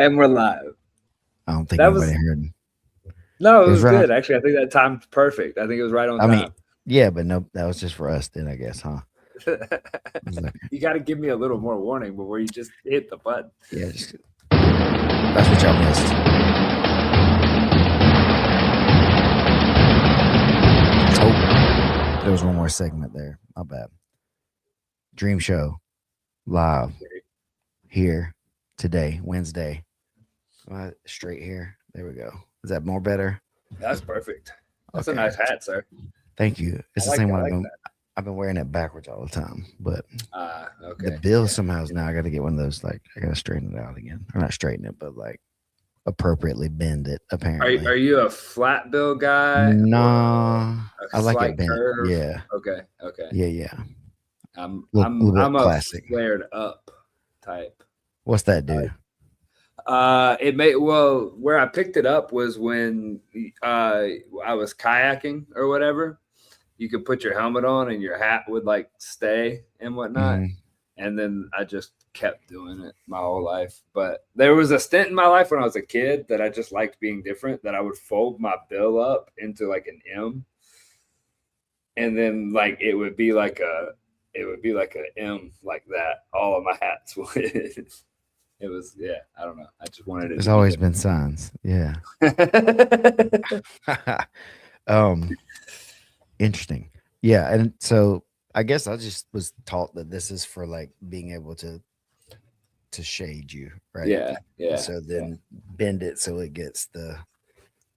And we're live. I don't think That anybody was heard. no, It it was was right. good. Actually, I think that timed perfect. I think it was right on I mean, time. yeah, but no, that was just for us then, I guess, huh? It was like, You got to give me a little more warning before you just hit the button. yeah, that's what y'all missed. Oh, there was one more segment there. My bad. Dream Show live here today, Wednesday. Straight here. There we go. Is that more better? That's perfect. That's Okay. a nice hat, sir. Thank you. It's I the same like one that. I've been wearing it backwards all the time, but Okay. the bill somehow is now I got to get one of those. Like I got to straighten it out again, or not straighten it, but like appropriately bend it. Apparently, Are you a flat bill guy or nah, a I like it slight bent. curve? Yeah, Okay. Yeah. I'm A I'm little bit I'm a classic. flared up type. What's that do? It may well where I picked it up was when I was kayaking or whatever. You could put your helmet on and your hat would like stay and whatnot. Mm-hmm. And then I just kept doing it my whole life. But there was a stint in my life when I was a kid that I just liked being different, that I would fold my bill up into like an M. And then like it would be like an M like that. All of my hats would. It was, yeah, I don't know. I just wanted it There's to be always been signs. Yeah. different. um. Interesting. Yeah, and so I guess I just was taught that this is for like being able to shade you, right? Yeah. So then bend it so it gets The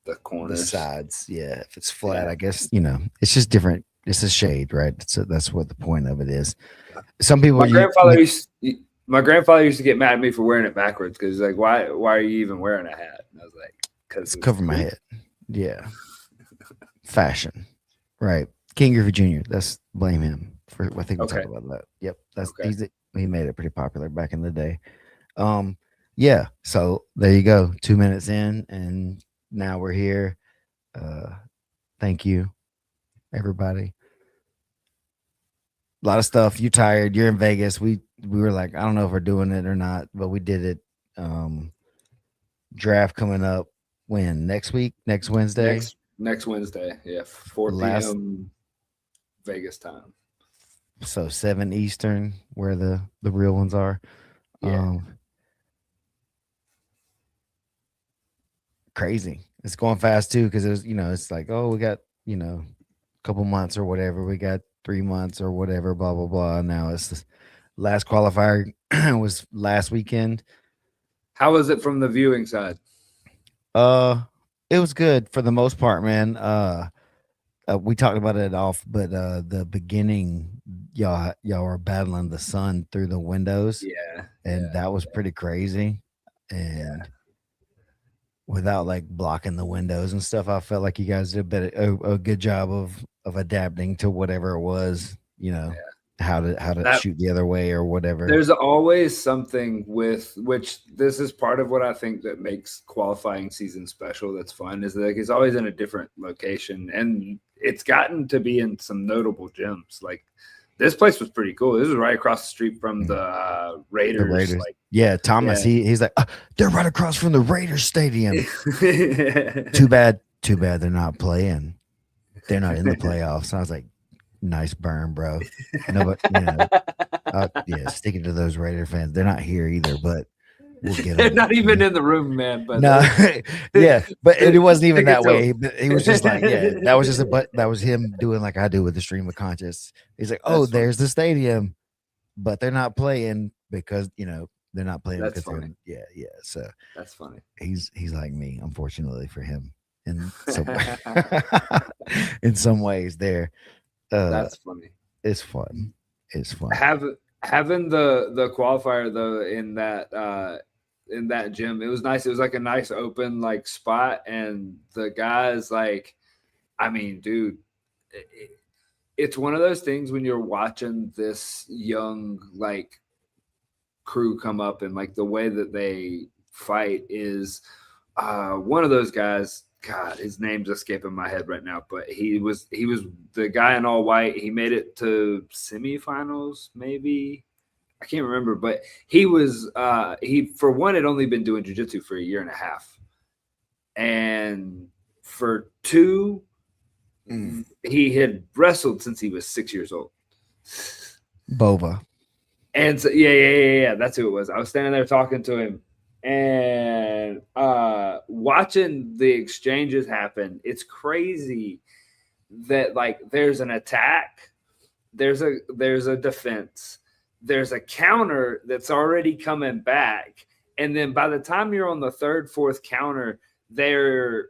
the corners. sides. Yeah, if it's flat, Yeah. I guess it's just different. It's a shade, right? So that's what the point of it is. Some people My grandfather used to get mad at me for wearing it backwards because he's like, why are you even wearing a hat? And I was like, because it's it's cover my cool. head. Yeah, fashion, right? King Griffey Jr. That's blame him for. I think we talked about that. Yep, that's Okay. he made it pretty popular back in the day. Yeah, so there you go. 2 minutes in, and now we're here. Thank you, everybody. A lot of stuff. You tired? You're in Vegas. We were like, I don't know if we're doing it or not, but we did it. Draft coming up when next week, next Wednesday. Next Wednesday, yeah, 4 Last p.m. Vegas time. so 7 Eastern, where the real ones are. Yeah. Crazy. It's going fast too because it's like, oh, we got a couple months or whatever. We got 3 months or whatever. Blah blah blah. Now it's the last qualifier was last weekend. How was it from the viewing side? It was good for the most part, man. We talked about it off, but the beginning, y'all were battling the sun through the windows, and that was pretty crazy. And without like blocking the windows and stuff, I felt like you guys did a good job of adapting to whatever it was. How to shoot the other way or whatever. There's always something with which this is part of what I think that makes qualifying season special. That's fun is like it's always in a different location, and it's gotten to be in some notable gyms. Like this place was pretty cool. This was right across the street from the Raiders. The Raiders. Like, yeah, Thomas. Yeah. He's like, they're right across from the Raiders stadium. Too bad they're not playing. They're not in the playoffs. I was like, nice burn, bro. No, but yeah, sticking to those Raider fans. They're not here either, but we'll get them. They're not even in the room, man. But no, yeah, but it wasn't even that way. He was just like, yeah, that was just that was him doing like I do with the stream of conscious. He's like, oh, there's the stadium, but they're not playing because they're not playing. That's because funny. Yeah. So that's funny. He's like me, unfortunately for him, in some ways there. That's funny. It's fun. It's fun. Having the qualifier though in that gym, it was nice. It was like a nice open like spot, and the guys like, I mean, dude, it's one of those things when you're watching this young like crew come up and like the way that they fight is one of those guys. God, his name's escaping my head right now, but he was the guy in all white. He made it to semifinals, maybe. I can't remember, but he was he for one had only been doing jiu-jitsu for a year and a half, and for two, he had wrestled since he was 6 years old. Bova. And so, yeah. That's who it was. I was standing there talking to him and watching the exchanges happen. It's crazy that like there's an attack, there's a defense, there's a counter that's already coming back, and then by the time you're on the third, fourth counter, they're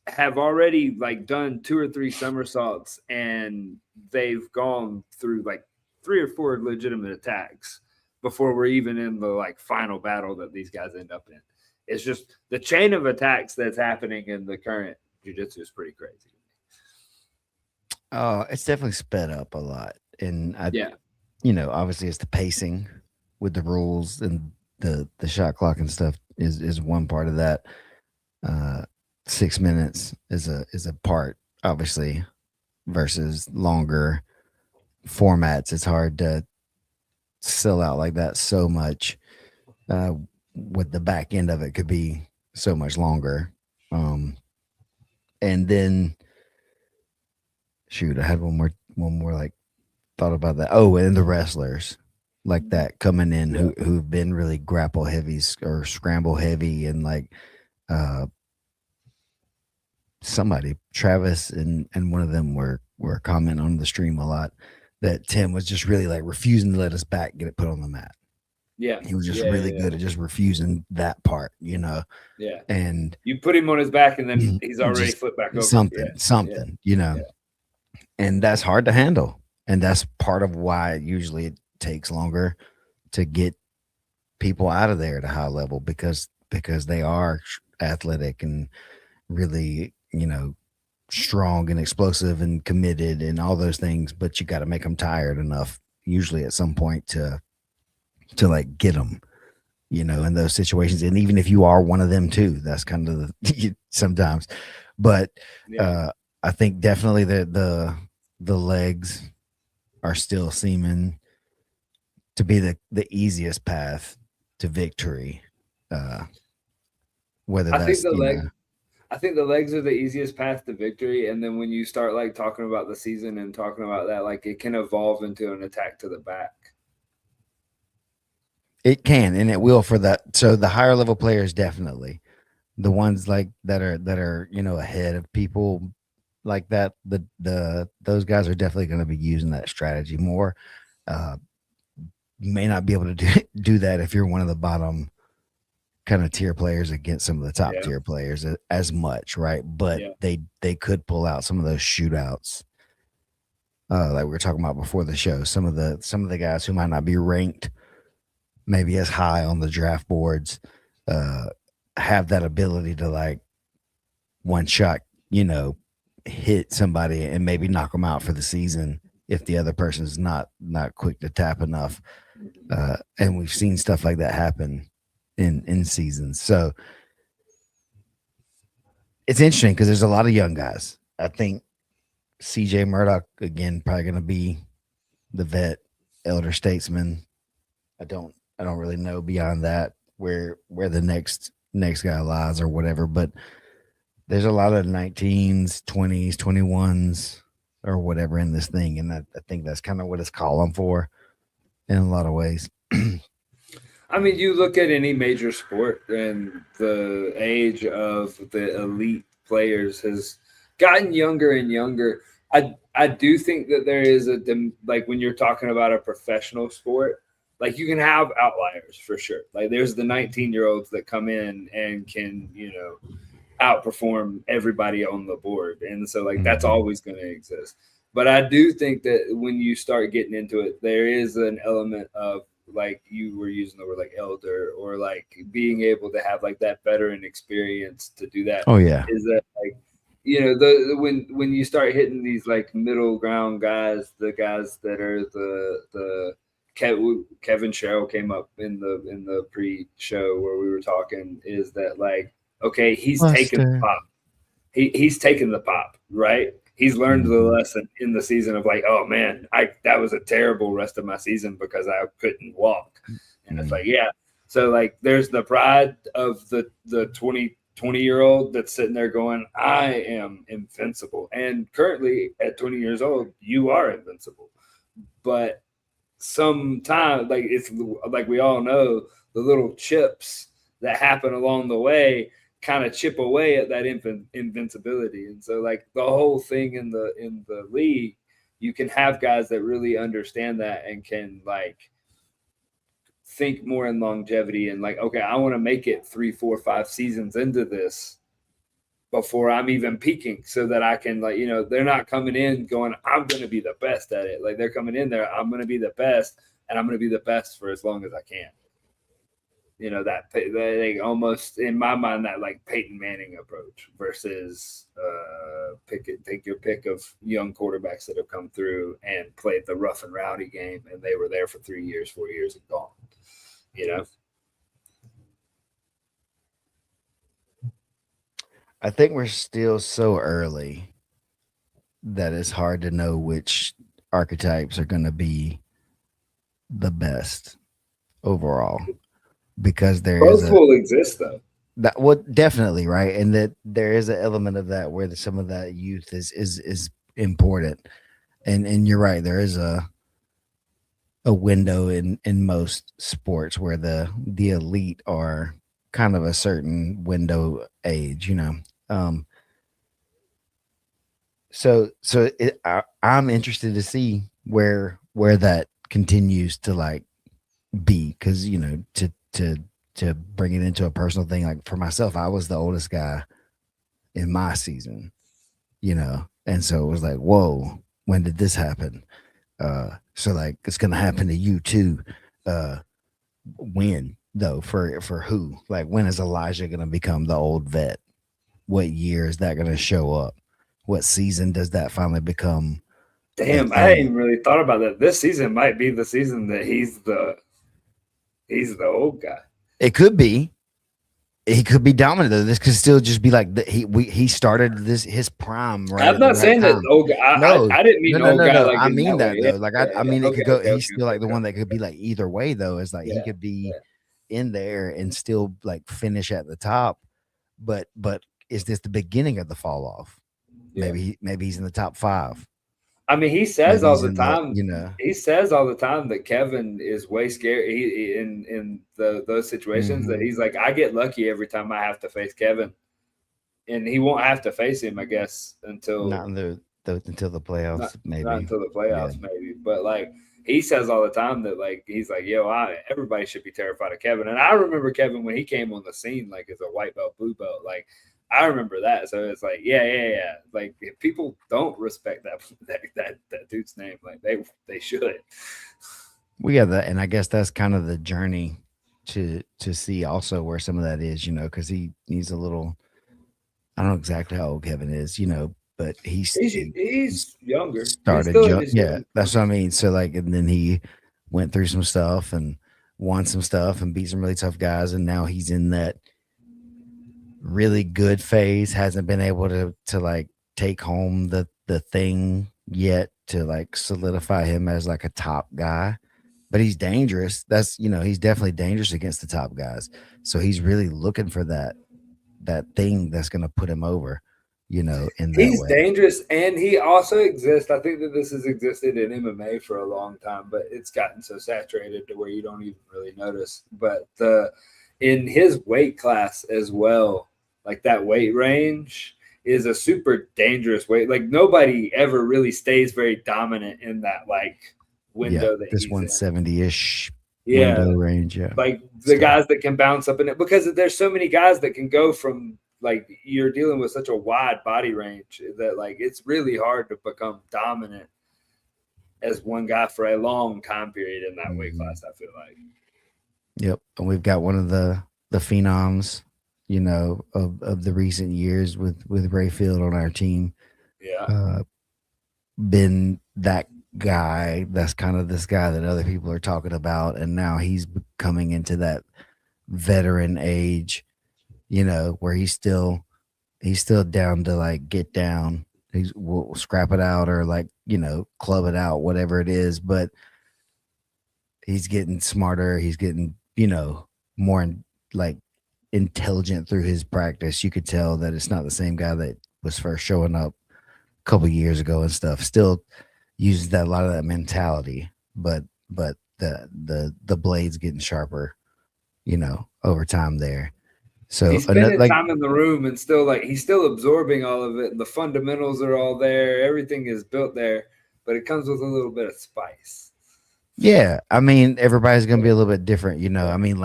have already like done 2 or 3 somersaults and they've gone through like 3 or 4 legitimate attacks before we're even in the like final battle that these guys end up in. It's just the chain of attacks that's happening in the current jiu-jitsu is pretty crazy. It's definitely sped up a lot. And Yeah. Obviously it's the pacing with the rules and the shot clock and stuff is one part of that. 6 minutes is a part, obviously, versus longer formats. It's hard to sell out like that so much. With the back end of it could be so much longer. And then shoot, I had one more like thought about that. Oh, and the wrestlers like that coming in who've been really grapple heavy or scramble heavy, and like somebody, Travis and one of them were commenting on the stream a lot that Tim was just really like refusing to let us back get it put on the mat. Yeah. He was just really good at just refusing that part, Yeah. And you put him on his back and then he's already flipped back over. Something. And that's hard to handle. And that's part of why usually it takes longer to get people out of there at a high level, because they are athletic and really, strong and explosive and committed and all those things, but you got to make them tired enough usually at some point to like get them, in those situations. And even if you are one of them too, that's kind of the sometimes, but I think definitely the legs are still seeming to be the easiest path to victory. Whether I that's I think the legs are the easiest path to victory, and then when you start like talking about the season and talking about that, like it can evolve into an attack to the back. It can, and it will for that. So the higher level players, definitely the ones like that are ahead of people like that. Those guys are definitely going to be using that strategy more. May not be able to do that if you're one of the bottom kind of tier players against some of the top tier players as much, right? But they could pull out some of those shootouts, like we were talking about before the show. Some of the guys who might not be ranked maybe as high on the draft boards have that ability to like one shot, hit somebody and maybe knock them out for the season if the other person's not quick to tap enough. And we've seen stuff like that happen in seasons. So it's interesting because there's a lot of young guys. I think CJ Murdoch, again, probably going to be the vet, elder statesman. I don't really know beyond that where the next guy lies or whatever, but there's a lot of 19s, 20s, 21s or whatever in this thing. And I think that's kind of what it's calling for in a lot of ways. I mean, you look at any major sport and the age of the elite players has gotten younger and younger. I do think that there is like when you're talking about a professional sport, like you can have outliers for sure. Like there's the 19-year-olds that come in and can, outperform everybody on the board. And so like that's always going to exist. But I do think that when you start getting into it, there is an element of like you were using the word like elder or like being able to have like that veteran experience to do that. Oh yeah. Is that like, when you start hitting these like middle ground guys, the guys that are the Kevin Sherrill came up in the pre-show where we were talking, is that like, okay, he's taken the pop. He's taken the pop, right? He's learned the Mhm. lesson in the season of like, oh man, I that was a terrible rest of my season because I couldn't walk. And it's like, Mm. yeah. So like there's the pride of the 20 year old that's sitting there going, I am invincible. And currently at 20 years old, you are invincible. But sometimes like it's like we all know the little chips that happen along the way kind of chip away at that invincibility. And so like the whole thing in the league, you can have guys that really understand that and can like think more in longevity and like, okay, I want to make it 3 4 5 seasons into this before I'm even peaking so that I can like, they're not coming in going, I'm going to be the best at it. Like they're coming in there, I'm going to be the best and I'm going to be the best for as long as I can. That they almost in my mind that like Peyton Manning approach versus take your pick of young quarterbacks that have come through and played the rough and rowdy game and they were there for 3 years, 4 years and gone. You know, I think we're still so early that it's hard to know which archetypes are going to be the best overall because there is both a will exist though. that well definitely right, and that there is an element of that where some of that youth is important, and you're right, there is a window in most sports where the elite are kind of a certain window age, um I'm interested to see where that continues to like be, because to bring it into a personal thing, like for myself, I was the oldest guy in my season, and so it was like, whoa, when did this happen? So like it's gonna happen to you too. uh when though, for who, like when is Elijah gonna become the old vet? What year is that gonna show up? What season does that finally become a Damn, I thing? hadn't really thought about that. This season might be the season that he's the old guy. It could be. He could be dominant though. This could still just be like he started this his prime right I'm at the not right saying that time. old guy. No, I didn't mean old guy no. like I in mean that way. that Yeah, though. Like yeah, I yeah. mean, it Okay, could go. okay, He's okay, still okay, like the okay, one that okay. could be like either way though. Is like he Yeah, could be yeah, in there and still like finish at the top. But is this the beginning of the fall off? yeah. Maybe he's in the top five. I mean, he says Maybe all he's the in the time. He says all the time that Kevin is way scary. In those situations that mhm. he's like, I get lucky every time I have to face Kevin, and he won't have to face him, I guess, Not until in until the not playoffs not maybe. until the Yeah. playoffs, maybe. But like he says all the time that like he's like, yo, everybody should be terrified of Kevin. And I remember Kevin when he came on the scene, like as a white belt, blue belt, like. I remember that, so it's like, yeah, yeah, yeah. Like if people don't respect that dude's name, like they should. We got that, and I guess that's kind of the journey to see also where some of that is, because he's a little. I don't know exactly how old Kevin is, but he He's younger. He's started still in young. his Yeah, young that's what I twenties. mean. So like, and then he went through some stuff and won some stuff and beat some really tough guys, and now he's in that really good phase. Hasn't been able to like take home the thing yet to like solidify him as like a top guy, but he's dangerous. That's he's definitely dangerous against the top guys. So he's really looking for that thing that's gonna put him over, in that He's way. dangerous, and he also exists. I think that this has existed in MMA for a long time, but it's gotten so saturated to where you don't even really notice. But the in his weight class as well, like that weight range is a super dangerous weight. Like nobody ever really stays very dominant in that like Yeah, window that this he's in. 170-ish window Yeah, range. Yeah, like it's the tough. guys that can bounce up in it because there's so many guys that can go from like you're dealing with such a wide body range that like it's really hard to become dominant as one guy for a long time period in that weight Mhm. class. I feel like. Yep, and we've got one of the phenoms, of the recent years with Rayfield on our team. Yeah. Uh, been that guy that's kind of this guy that other people are talking about, and now he's coming into that veteran age, where he's still down to like get down. we'll scrap it out or like club it out, whatever it is. But he's getting smarter. He's getting more like intelligent through his practice. You could tell that it's not the same guy that was first showing up a couple years ago and stuff. Still uses that a lot of that mentality, but the blades getting sharper, over time there. So He's another spending like time in the room and still like he's still absorbing all of it. And the fundamentals are all there. Everything is built there, but it comes with a little bit of spice. yeah, I mean everybody's gonna be a little bit different, Yeah, I mean,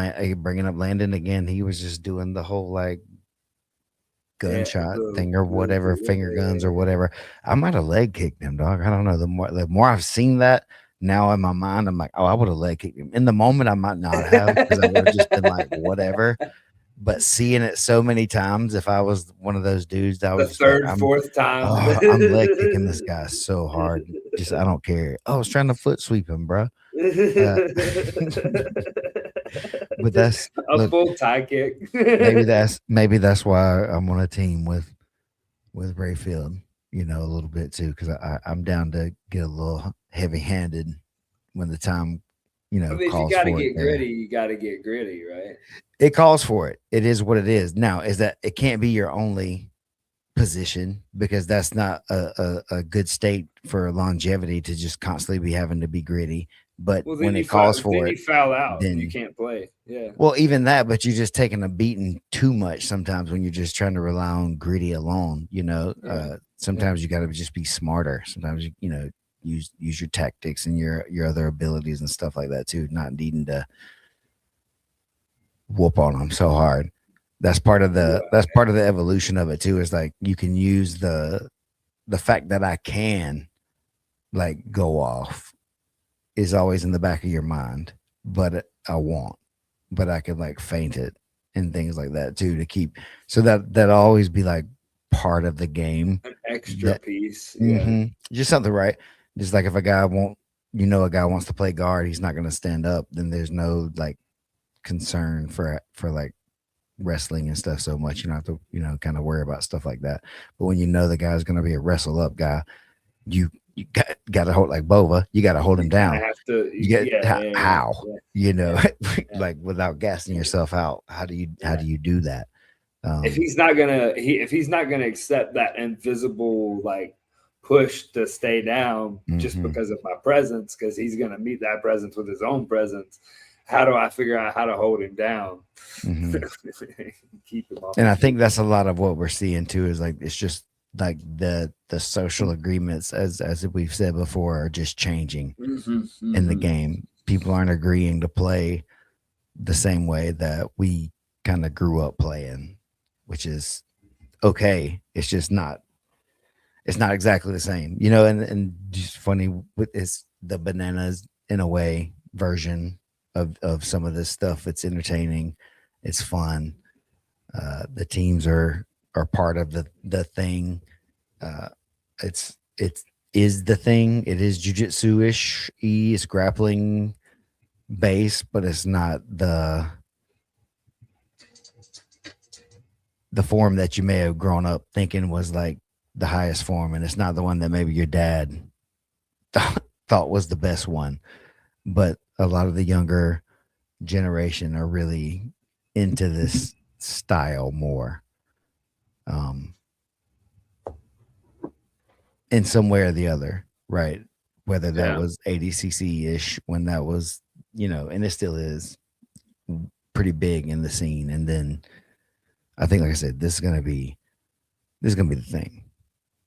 bringing up Landon again, he was just doing the whole like yeah, gunshot thing or whatever, finger guns or whatever. I might have leg kicked him, dog. I don't know. The more I've seen that now in my mind, I'm like, oh, I would have leg kicked him. In the moment, I might not have because I would have just been like, whatever. But seeing it so many times, if I was one of those dudes, I the was just like, third, fourth time. I'm leg kicking this guy so hard. Just I don't care. Oh, I was trying to foot sweep him, bro. Uh, but that's A look. full tie kick. Maybe that's why I'm on a team with Rayfield, a little bit too, because I'm down to get a little heavy handed when the time, I mean, if you calls got to for it get there. gritty, you got to get gritty, right? It calls for it. It is what it is. Now, is that it can't be your only position because that's not a good state for longevity to just constantly be having to be gritty. But Well, when it calls then for it, you foul out. You then can't play. Yeah, well, even that, but you're just taking a beating too much sometimes when you're just trying to rely on gritty alone. yeah, yeah. Sometimes you got to just be smarter. Sometimes use your tactics and your other abilities and stuff like that too. Not needing to whoop on them so hard. That's part of the evolution of it too. Is like you can use the fact that I can like go off is always in the back of your mind, but I won't. But I could like faint it and things like that too to keep so that always be like part of the game. An extra That piece. Yeah, just something right. Just like if a guy wants to play guard, he's not going to stand up. Then there's no like concern for like wrestling and stuff so much. You don't have to kind of worry about stuff like that. But when the guy's going to be a wrestle up guy, you got to hold like Bova. You got to hold you him kind of down. have to. You get Yeah, yeah, yeah, how yeah, yeah. like without gassing yourself out. How Yeah. do you do that? If Um, he's not gonna, if he's not gonna accept that invisible like push to stay down just mhm, because of my presence, because he's gonna meet that presence with his own presence. How do I figure out how to hold him down? mhm. Keep him off And I his think feet. that's a lot of what we're seeing too. Is like it's just like the social agreements, as we've said before, are just changing Mm-hmm, in the mm-hmm. game. People aren't agreeing to play the same way that we kind of grew up playing, which is okay. It's just not. It's not exactly the same, and just funny with it's the bananas in a way version of some of this stuff. It's entertaining, it's fun. The teams are part of the thing. Uh, it's is the thing. It is jujitsu ish. It's grappling base, but it's not the form that you may have grown up thinking was like the highest form, and it's not the one that maybe your dad thought was the best one. But a lot of the younger generation are really into this style more, um, in some way or the other, right? Whether that Yeah, was ADCC ish when that was, and it still is pretty big in the scene. And then I think, like I said, this is gonna be the thing.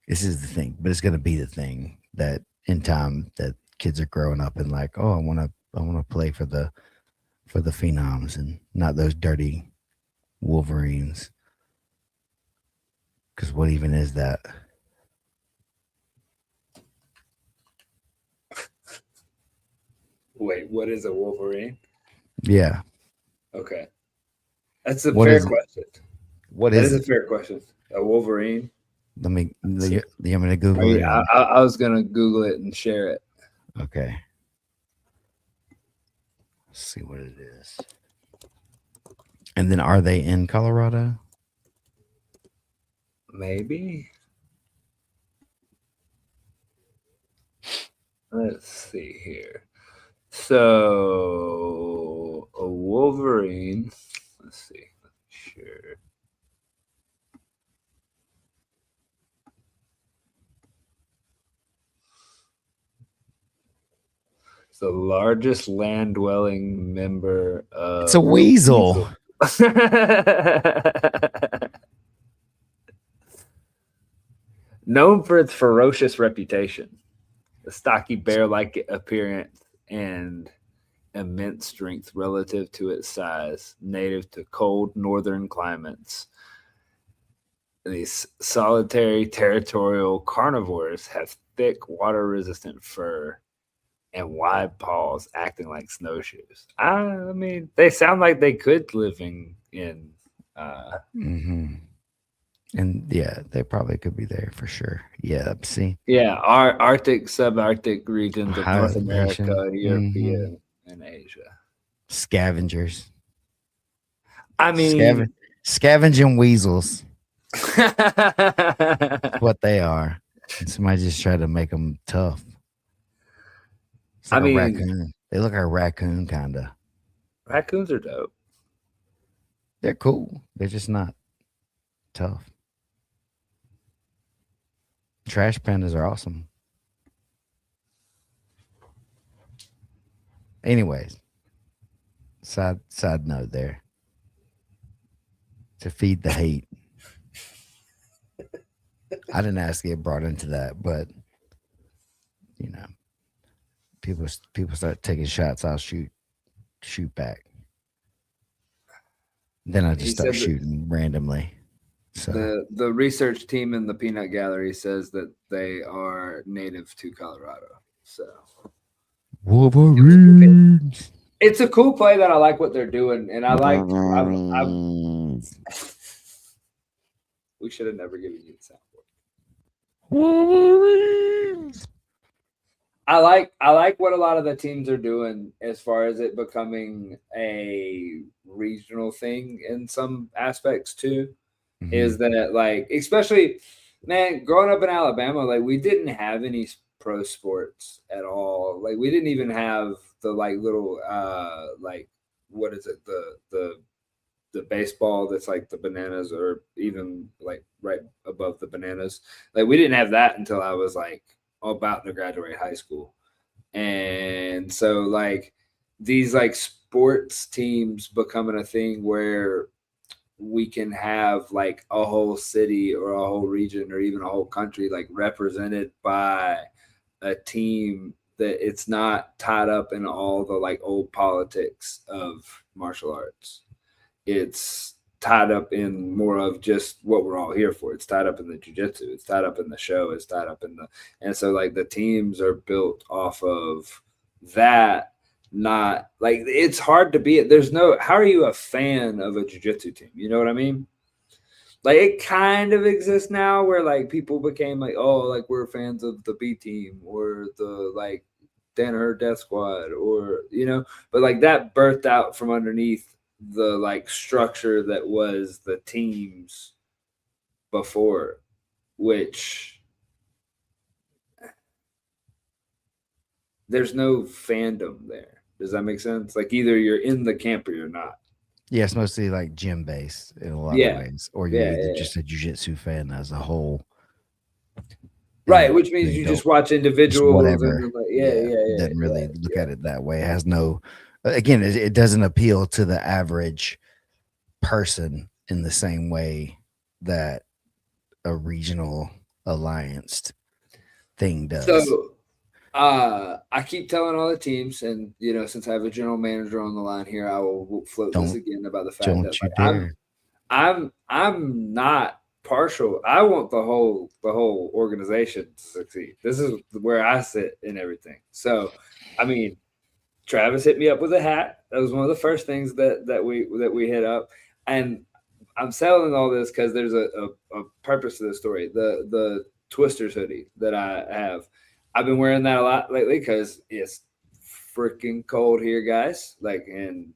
This is the thing, but it's gonna be the thing that in time that kids are growing up and like, oh, I wanna play for the phenoms and not those dirty Wolverines. Because what even is that? wait, what is a Wolverine? Yeah. Okay, that's a What fair is it? question. What That is is a it? fair question. A Wolverine. Let me. Let's see. I'm gonna Are Google you, it. And I was gonna Google it and share it. okay, let's see what it is. And then, are they in Colorado? Maybe. Let's see here. So a Wolverine. Let's see. Sure. It's the largest land-dwelling member It's a of weasel. Known for its ferocious reputation, the stocky bear-like appearance, and immense strength relative to its size, native to cold northern climates. These solitary territorial carnivores have thick, water resistant fur and wide paws acting like snowshoes. I mean, they sound like they could live in Mm-hmm. And yeah, they probably could be there for sure. Yeah, see, yeah, Arctic, subarctic regions of North hibernation. America, Mm-hmm. European, and Asia. Scavengers, I Scaven, mean, scavenging weasels. That's I what they are. And somebody just tried to make them tough. It's like a mean, raccoon. They look like a raccoon, kind of. raccoons are dope. They're cool. They're just not tough. Trash pandas are awesome. Anyways, side note there to feed the hate. I didn't ask to get brought into that, but you know, people start taking shots. I'll shoot back. Then I just He start said that shooting randomly. So the research team in the peanut gallery says that they are native to Colorado. So Wolverines. it's a cool play that I like what they're doing, and I Wolverines. we should have never given you the sound. Wolverines. I like what a lot of the teams are doing as far as it becoming a regional thing in some aspects too. Mm-hmm. Is that like especially man growing up in Alabama, like we didn't have any pro sports at all. Like we didn't even have the like little like what is it the baseball that's like the bananas or even like right above the bananas. Like we didn't have that until I was like about to graduate high school. And so like these like sports teams becoming a thing where we can have like a whole city or a whole region or even a whole country like represented by a team that it's not tied up in all the like old politics of martial arts. It's tied up in more of just what we're all here for. It's tied up in the jujitsu. It's tied up in the show. It's tied up in the and so like the teams are built off of that. Not like it's hard to be. There's no. How are you a fan of a jujitsu team? You know what I mean? Like it kind of exists now, where like people became like, oh, like we're fans of the B team or the like Danaher Death Squad, or you know, but like that birthed out from underneath the like structure that was the teams before, which there's no fandom there. Does that make sense? Like either you're in the camp or you're not. Yeah, it's mostly like gym based in a lot of Yeah. ways, or you're Yeah. either Yeah. just a jujitsu fan as a whole, Right, and which means they you don't just watch just individuals and whatever. like, yeah, Yeah, yeah, yeah, doesn't yeah, really look yeah. at it that way. It has no, again, it doesn't appeal to the average person in the same way that a regional alliance thing does. So I keep telling all the teams, and you know, since I have a general manager on the line here, I will float this Don't again about the fact that don't you like I'm dare. I'm not partial. I want the whole organization to succeed. This is where I sit in everything. So, I mean, Travis hit me up with a hat. That was one of the first things that we hit up, and I'm selling all this because there's a purpose to the story. The Twisters hoodie that I have, I've been wearing that a lot lately because it's freaking cold here, guys. Like, and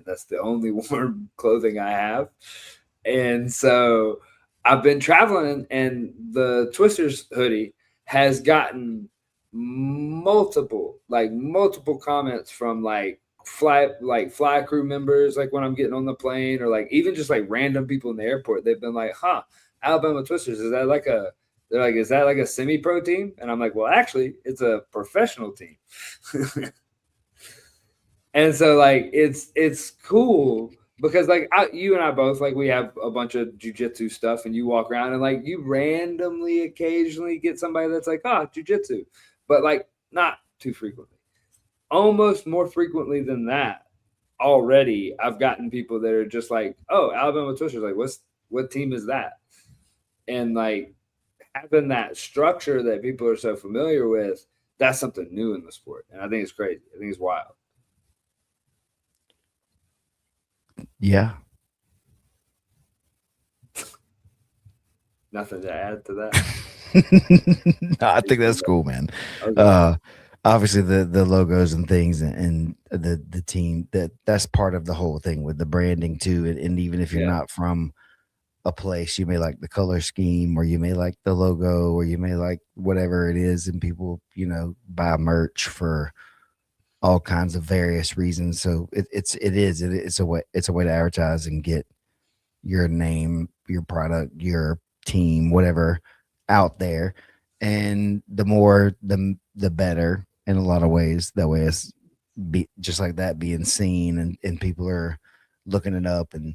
that's the only warm clothing I have, and so I've been traveling, and the Twisters hoodie has gotten multiple comments from fly crew members, like when I'm getting on the plane, or like even just like random people in the airport. They've been like, "Huh, Alabama Twisters, is that like a?" They're like, "Is that like a semi-pro team?" And I'm like, "Well, actually, it's a professional team." And so like it's cool because like you and I both, like, we have a bunch of jujitsu stuff, and you walk around and like you randomly occasionally get somebody that's like, "Ah, jujitsu," but like not too frequently. Almost more frequently than that, already I've gotten people that are just like, "Oh, Alabama Twisters, like what team is that?" And like having that structure that people are so familiar with, that's something new in the sport, and I think it's crazy. I think it's wild. Yeah. Nothing to add to that. No, I think that's cool, man. Okay. Uh, Obviously the logos and things and the team that's part of the whole thing with the branding too. And even if you're Yeah. not from a place, you may like the color scheme, or you may like the logo, or you may like whatever it is, and people, buy merch for all kinds of various reasons. So it's a way to advertise and get your name, your product, your team, whatever out there. And the more the better in a lot of ways. That way it's be just like that being seen, and people are looking it up and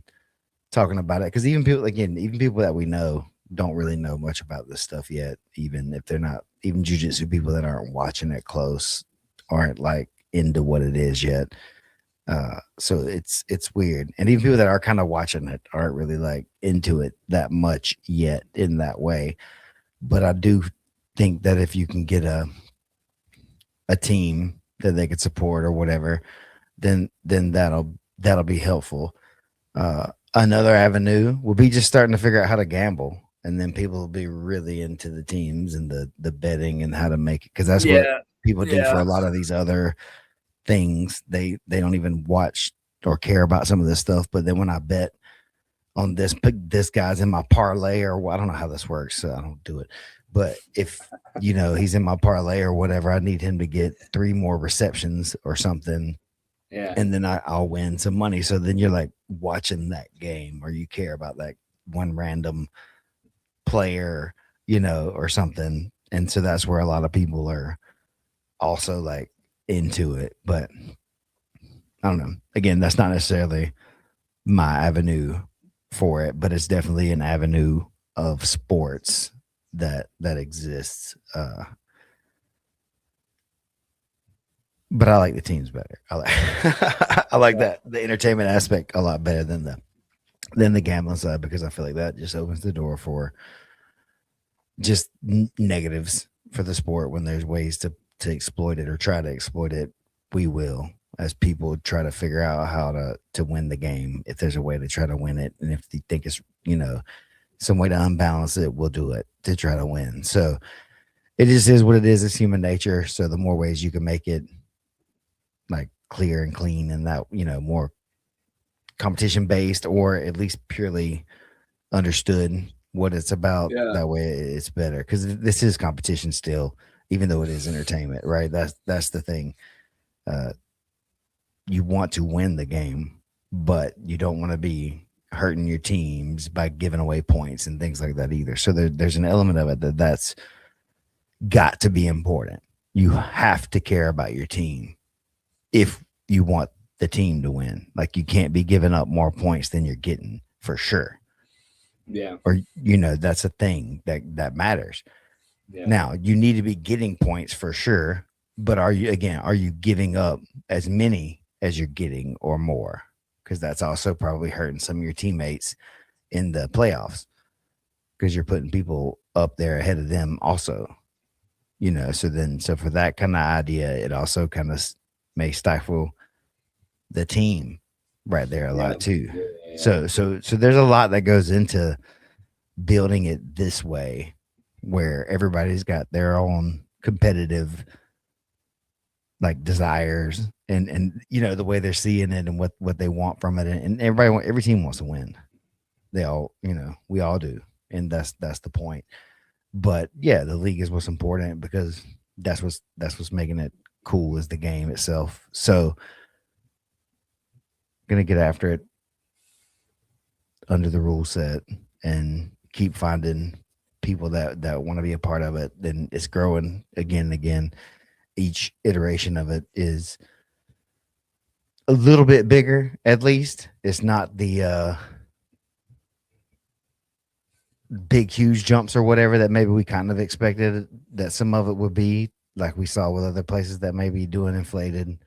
talking about it. Because even people, again, even people that we know don't really know much about this stuff yet, even if they're not, even jujitsu people that aren't watching it close aren't like into what it is yet. So it's weird, and even people that are kind of watching it aren't really like into it that much yet in that way. But I do think that if you can get a team that they could support or whatever, then that'll be helpful. Another avenue will be just starting to figure out how to gamble, and then people will be really into the teams and the betting and how to make it, because that's what Yeah. people do for Yeah. a lot of these other things. They don't even watch or care about some of this stuff. But then when I bet on this guy's in my parlay, or I don't know how this works, so I don't do it. But if he's in my parlay or whatever, I need him to get three more receptions or something, Yeah. and then I'll win some money. So then you're like watching that game, or you care about that one random player, or something. And so that's where a lot of people are also like into it. But I don't know. Again, that's not necessarily my avenue for it, but it's definitely an avenue of sports that exists. But I like the teams better. I like I like Yeah. that the entertainment aspect a lot better than the gambling side, because I feel like that just opens the door for just negatives for the sport. When there's ways to exploit it or try to exploit it, we will, as people try to figure out how to win the game. If there's a way to try to win it, and if you think it's some way to unbalance it, we'll do it to try to win. So it just is what it is. It's human nature. So the more ways you can make it like clear and clean, and that more competition based, or at least purely understood what it's about, Yeah. that way it's better, because this is competition still, even though it is entertainment, right? That's the thing. uh you want to win the game, but you don't want to be hurting your teams by giving away points and things like that either. So there's an element of it that's got to be important. You have to care about your team if you want the team to win. Like, you can't be giving up more points than you're getting, for sure. Yeah. Or that's a thing that matters. Yeah. Now, you need to be getting points for sure, but are you giving up as many as you're getting or more? Because that's also probably hurting some of your teammates in the playoffs, because you're putting people up there ahead of them also. So for that kind of idea, it also kind of may stifle the team right there a Yeah. lot too. Yeah. So there's a lot that goes into building it this way, where everybody's got their own competitive like desires, and the way they're seeing it, and what they want from it, and every team wants to win. They all, we all do, and that's the point. But yeah, the league is what's important, because that's what's making it cool is the game itself. So gonna get after it under the rule set and keep finding people that want to be a part of it. Then it's growing again and again. Each iteration of it is a little bit bigger, at least. It's not the big, huge jumps or whatever that maybe we kind of expected that some of it would be, like we saw with other places that may be doing inflated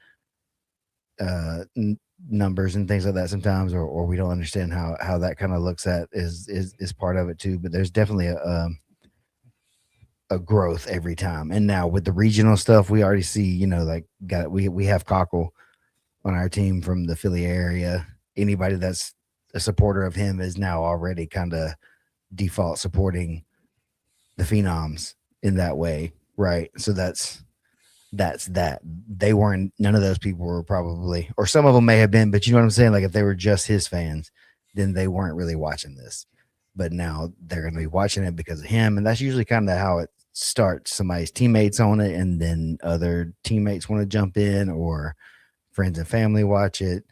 numbers and things like that sometimes, or we don't understand how that kind of looks at is part of it too. But there's definitely a growth every time. And now with the regional stuff, we already see, like we have Cockle on our team from the Philly area. Anybody that's a supporter of him is now already kind of default supporting the Phenoms in that way, right? So that's that. They weren't, none of those people were probably, or some of them may have been, but you know what I'm saying? Like if they were just his fans, then they weren't really watching this. But now they're going to be watching it because of him. And that's usually kind of how it starts. Somebody's teammates on it, and then other teammates want to jump in, or friends and family watch it,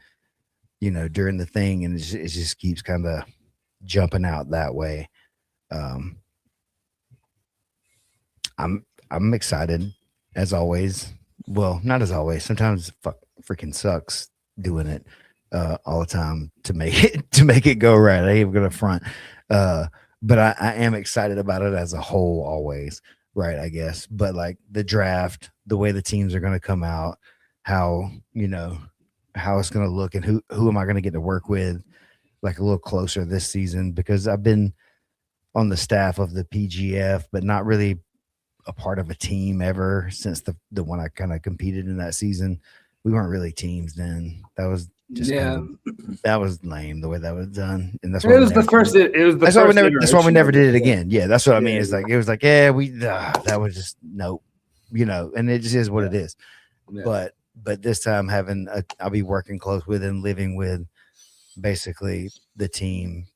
during the thing. And it just keeps kind of jumping out that way. Um, I'm excited as always. Well, not as always. Sometimes freaking sucks doing it all the time to make it go right. I ain't gonna front. But I am excited about it as a whole always, right? I guess. But like the draft, the way the teams are gonna come out, how how it's gonna look, and who am I gonna get to work with like a little closer this season, because I've been on the staff of the PGF, but not really a part of a team ever since the one I kind of competed in that season. We weren't really teams then. That was just kind Yeah, of that was lame the way that was done, and that's it why we was the never. first. It was the That's why we first never. That's why we iteration never of it. did it again. Yeah, that's what I mean. Yeah, It's like it was like, yeah, we that was just nope, and it just is what it is. yeah. But this time I'll be working close with and living with basically the team,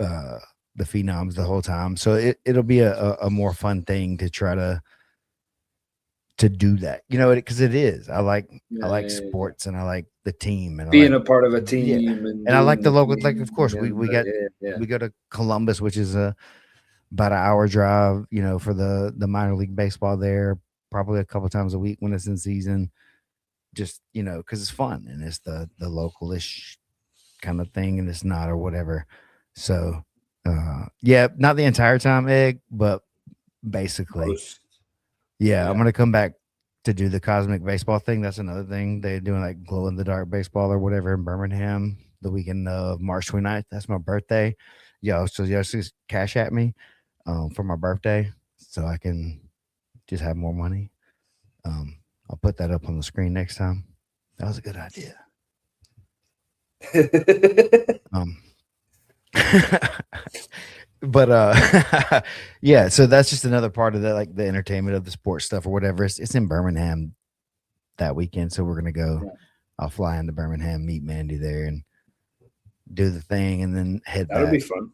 uh, the Phenoms the whole time. So it'll be a more fun thing to try to do that, because it is. I like Yeah. sports, and I like the team, and I Being like, a part of a yeah, team and and I like doing the the local. Like, of thing course, we and we got yeah. we go to Columbus, which is about an hour drive, for the minor league baseball there, probably a couple times a week when it's in season. Just because it's fun and it's the localish kind of thing, and it's not or whatever. So, yeah, not the entire time, Egg, but basically, Most. yeah, I'm Yeah. gonna come back to do the cosmic baseball thing. That's another thing they're doing, like glow in the dark baseball or whatever in Birmingham the weekend of March 29th. That's my birthday. Yo, so just cash at me for my birthday so I can just have more money. Um, I'll put that up on the screen next time. That was a good idea. Um, but yeah, so that's just another part of that, like the entertainment of the sports stuff or whatever. It's in Birmingham that weekend, so we're gonna go. Yeah. I'll fly into Birmingham, meet Mandy there, and do the thing, and then head That'll be back. fun.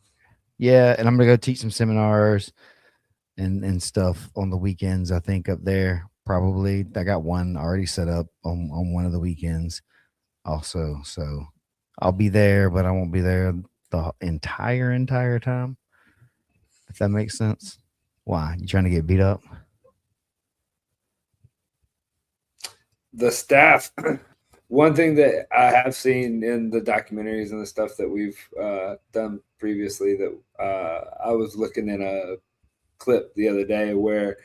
Yeah, and I'm gonna go teach some seminars and stuff on the weekends. I think up there probably. I got one already set up on one of the weekends also. So I'll be there, but I won't be there the entire time. If that makes sense. Why? You trying to get beat up? The staff. One thing that I have seen in the documentaries and the stuff that we've done previously, that I was looking at a clip the other day where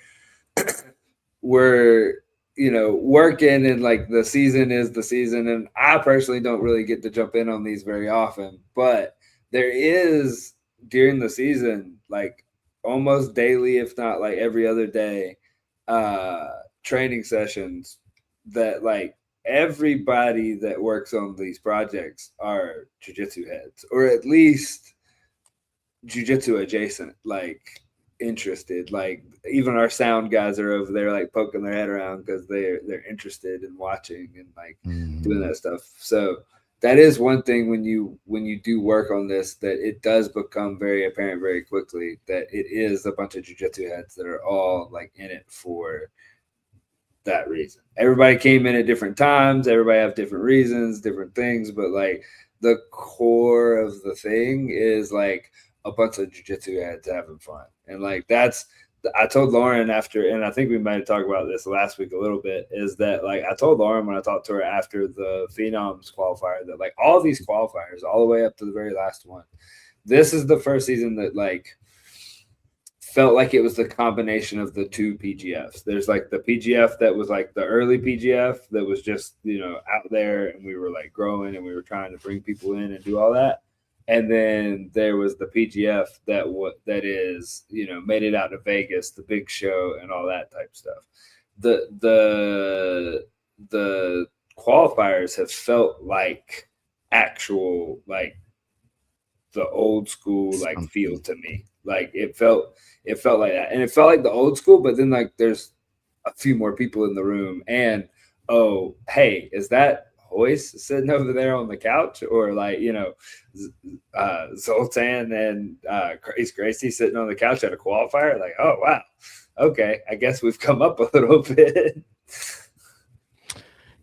we're working, and like the season is the season, and I personally don't really get to jump in on these very often, but there is during the season, like almost daily, if not like every other day, uh training sessions that like everybody that works on these projects are jiu-jitsu heads, or at least jiu-jitsu adjacent, like interested. Like even our sound guys are over there like poking their head around because they're interested in watching and like doing that stuff. So that is one thing when you do work on this, that it does become very apparent very quickly that it is a bunch of jiu-jitsu heads that are all like in it for that reason. Everybody came in at different times. Everybody have different reasons, different things, but like the core of the thing is like a bunch of jujitsu heads having fun, and like that's. I told Lauren after, and I think we might have talked about this last week a little bit. Is that like I told Lauren when I talked to her after the Phenoms qualifier that like all these qualifiers, all the way up to the very last one, this is the first season that like felt like it was the combination of the two PGFs. There's like the PGF that was like the early PGF that was just, out there and we were like growing and we were trying to bring people in and do all that. And then there was the PGF that is, made it out to Vegas, the big show and all that type stuff. The qualifiers have felt like actual like the old school like feel to me. Like it felt like that, and it felt like the old school. But then like there's a few more people in the room, and oh hey, is that Hoist sitting over there on the couch, or like Zoltan and Grace Gracie sitting on the couch at a qualifier? Like oh wow, okay, I guess we've come up a little bit.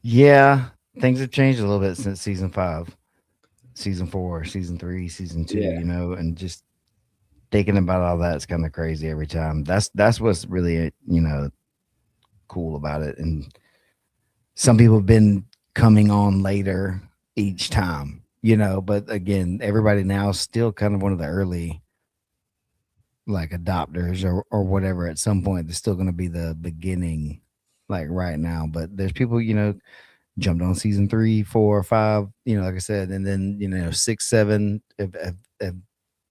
Yeah, things have changed a little bit since season 5, season 4, season 3, season 2. Yeah. And just thinking about all that is kind of crazy every time. That's what's really cool about it. And some people have been coming on later each time, but again, everybody now is still kind of one of the early like adopters or whatever. At some point, there's still going to be the beginning, like right now. But there's people, jumped on season 3, 4, 5, like I said, and then 6, 7 have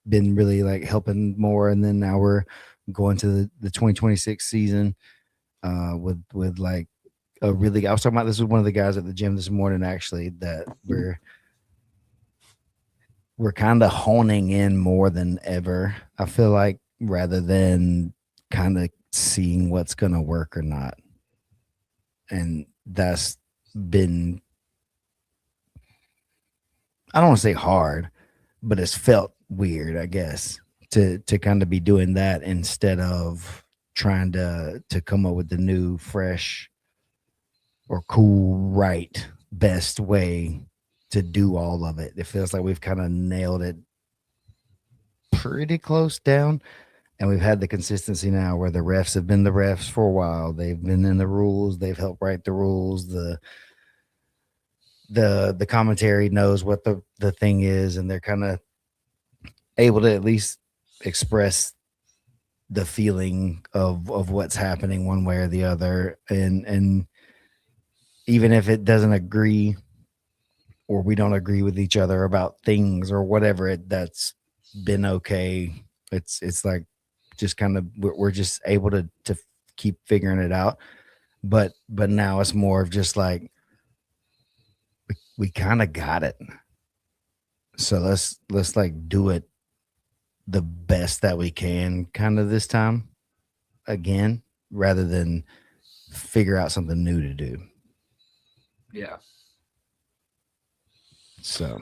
been really like helping more, and then now we're going to the 2026 season with like a really. I was talking about this with one of the guys at the gym this morning, actually, that we're kind of honing in more than ever. I feel like rather than kind of seeing what's going to work or not, and that's been, I don't want to say hard, but it's felt weird, I guess, to kind of be doing that instead of trying to come up with the new, fresh, or cool, right, best way to do all of it. It feels like we've kind of nailed it pretty close down, and we've had the consistency now where the refs have been the refs for a while. They've been in the rules. They've helped write the rules. The commentary knows what the thing is, and they're kind of able to at least express the feeling of what's happening one way or the other. And even if it doesn't agree or we don't agree with each other about things or whatever, that's been okay. It's like just kind of we're just able to keep figuring it out. But now it's more of just like we kind of got it. So let's like do it the best that we can kind of this time again, rather than figure out something new to do. Yeah. So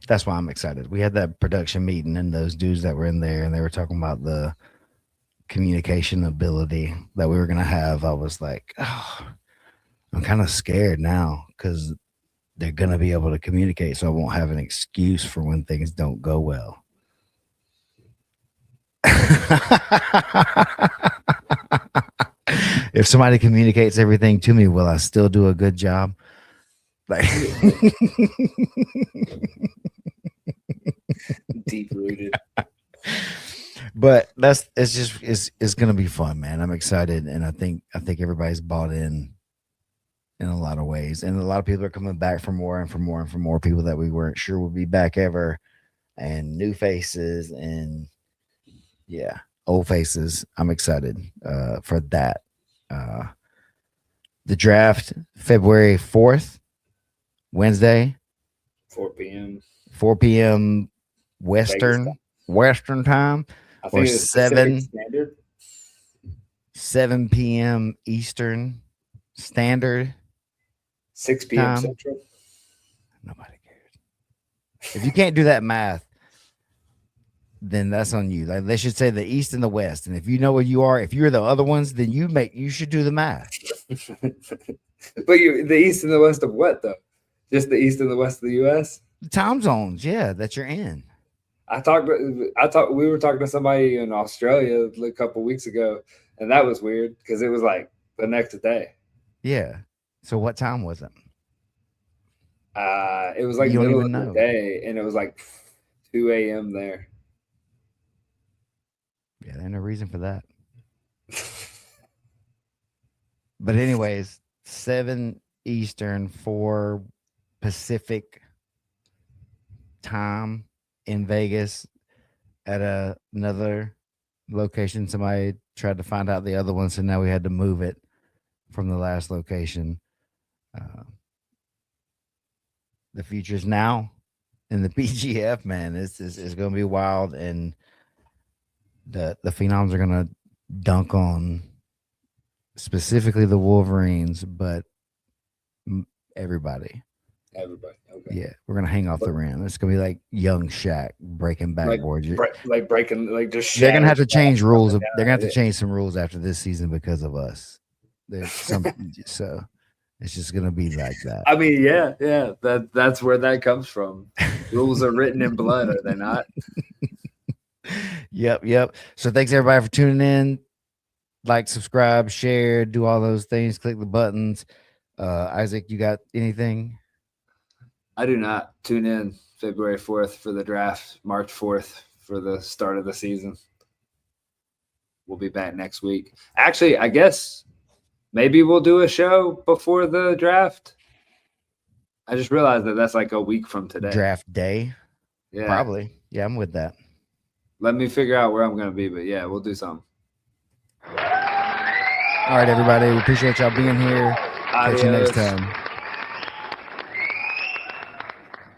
that's why I'm excited. We had that production meeting and those dudes that were in there, and they were talking about the communication ability that we were going to have. I was like, oh, I'm kind of scared now because they're going to be able to communicate, so I won't have an excuse for when things don't go well. If somebody communicates everything to me, will I still do a good job? Like deep rooted. But it's gonna be fun, man. I'm excited, and I think everybody's bought in a lot of ways, and a lot of people are coming back for more and for more and for more people that we weren't sure would be back ever, and new faces, and yeah, old faces. I'm excited for that. The draft February 4th, Wednesday, 4 p.m. 4 p.m. Western time, or 7 p.m. Eastern Standard, 6 p.m. time. Central. Nobody cares. If you can't do that math, then that's on you. Like they should say the East and the West. And if you know where you are, if you're the other ones, then you should do the math. But the east and the west of what though? Just the east and the west of the U.S. The time zones, yeah, that you're in. I talked. We were talking to somebody in Australia a couple weeks ago, and that was weird because it was like the next day. Yeah. So what time was it? It was like You don't middle even of the know. day, and it was like 2 a.m. there. Yeah, there's no reason for that. But anyways, 7 Eastern, 4 Pacific time in Vegas at another location. Somebody tried to find out the other one, so now we had to move it from the last location. The future's now in the PGF, man. It's going to be wild, and the phenoms are going to dunk on specifically the Wolverines, but everybody. Everybody, okay. Yeah, we're gonna hang off the rim. It's gonna be like young Shaq breaking backboards. Like breaking, like just. They're gonna have to change rules. They're gonna have to change some rules after this season because of us. There's some, so it's just gonna be like that. I mean, yeah. That's where that comes from. Rules are written in blood, are they not? Yep. So thanks everybody for tuning in. Like, subscribe, share, do all those things. Click the buttons. Isaac, you got anything? I do not. Tune in February 4th for the draft, March 4th for the start of the season. We'll be back next week. Actually, I guess maybe we'll do a show before the draft. I just realized that that's like a week from today. Draft day? Yeah. Probably. Yeah, I'm with that. Let me figure out where I'm going to be, but yeah, we'll do something. All right, everybody. We appreciate y'all being here. Catch you next time.